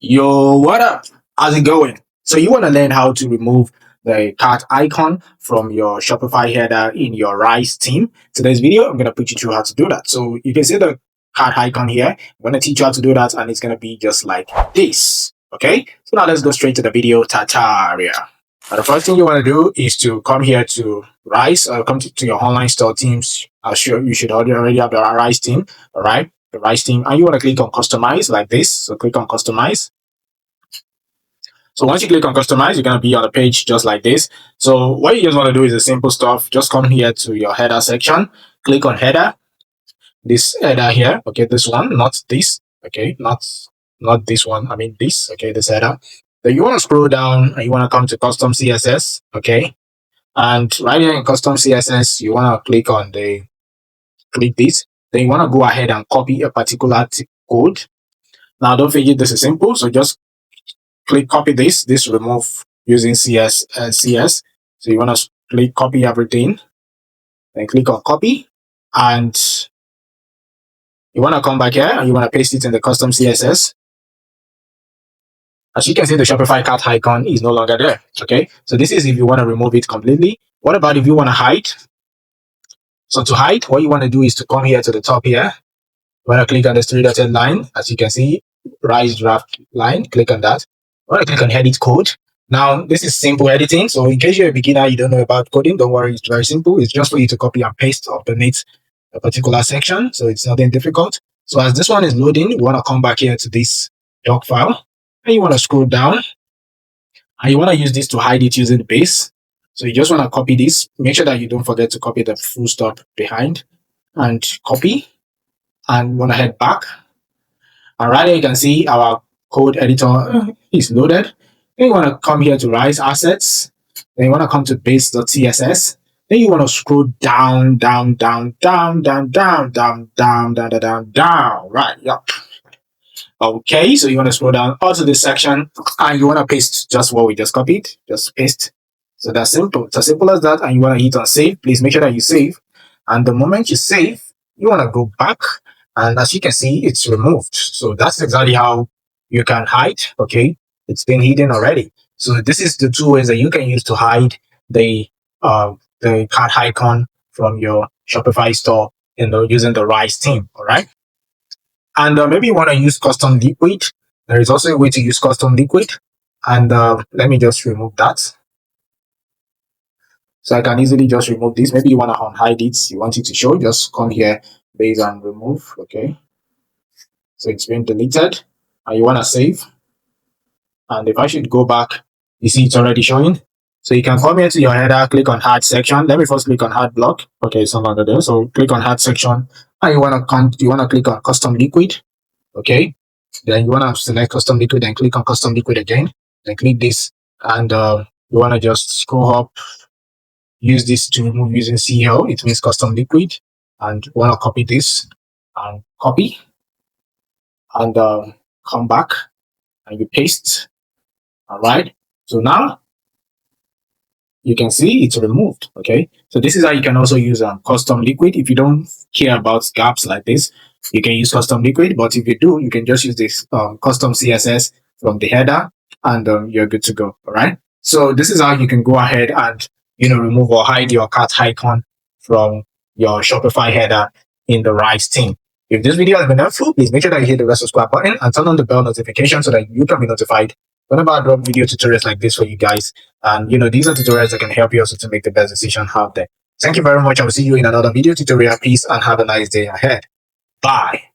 Yo, what up? How's it going? So you want to learn how to remove the cart icon from your Shopify header in your Rise theme. Today's video, I'm going to put you through how to do that. So you can see the cart icon here. I'm going to teach you how to do that, and it's going to be just like this. Okay? So now let's go straight to the video tutorial. Now, the first thing you want to do is to come here to Rise, come to your online store themes. I'm sure you should already have the Rise theme, all right? The Rise theme, and you want to click on Customize like this. So click on Customize. So once you click on Customize, you're going to be on a page just like this. So what you just want to do is the simple stuff. Just come here to your header section, click on header, this header here. Okay, this one, not this. Okay, not this one. I mean this. Okay, this header. Then you want to scroll down and you want to come to Custom CSS. Okay, and right here in Custom CSS, you want to click this. Then you want to go ahead and copy a particular code. Now, don't forget this is simple. So just copy this remove using CS. So you want to click copy everything, then click on copy, and you want to come back here and you want to paste it in the custom CSS. As you can see, the Shopify cart icon is no longer there. Okay, so this is if you want to remove it completely. What about if you want to hide? So to hide, what you want to do is to come here to the top here. You want to click on this three-dotted line. As you can see, Rise draft line, click on that. You want to click on edit code. Now, this is simple editing. So in case you're a beginner, you don't know about coding, don't worry, it's very simple. It's just for you to copy and paste underneath a particular section. So it's nothing difficult. So as this one is loading, you want to come back here to this doc file and you want to scroll down and you want to use this to hide it using the base. So you just want to copy this. Make sure that you don't forget to copy the full stop behind and copy, and want to head back. And right here you can see our code editor is loaded. Then you want to come here to Rise Assets. Then you want to come to base.css. Then you want to scroll down. Right, yep. Okay, so you want to scroll down also this section and you want to paste just what we just copied. Just paste. So that's simple. It's as simple as that. And you want to hit on save. Please make sure that you save. And the moment you save, you want to go back. And as you can see, it's removed. So that's exactly how you can hide. Okay, it's been hidden already. So this is the two ways that you can use to hide the cart icon from your Shopify store, using the Rise theme. All right. And maybe you want to use custom liquid. There is also a way to use custom liquid. And let me just remove that. So I can easily just remove this. Maybe you want to unhide it. You want it to show. Just come here, base and remove. Okay. So it's been deleted. And you want to save. And if I should go back, you see it's already showing. So you can come here to your header, click on Add section. Let me first click on Add block. Okay, it's no longer there. So click on Add section. And you want to click on Custom Liquid. Okay. Then you want to select Custom Liquid and click on Custom Liquid again. Then click this. And you want to just scroll up. Use this to remove using CL. It means Custom Liquid. And you want to copy this and copy. And come back and you paste. All right. So now you can see it's removed. Okay. So this is how you can also use custom liquid. If you don't care about gaps like this, you can use custom liquid. But if you do, you can just use this custom CSS from the header and you're good to go. All right. So this is how you can go ahead and, remove or hide your cart icon from your Shopify header in the Rise theme. If this video has been helpful, please make sure that you hit the red subscribe button and turn on the bell notification so that you can be notified whenever I drop video tutorials like this for you guys. And these are tutorials that can help you also to make the best decision out there. Thank you very much. I will see you in another video tutorial. Peace and have a nice day ahead. Bye.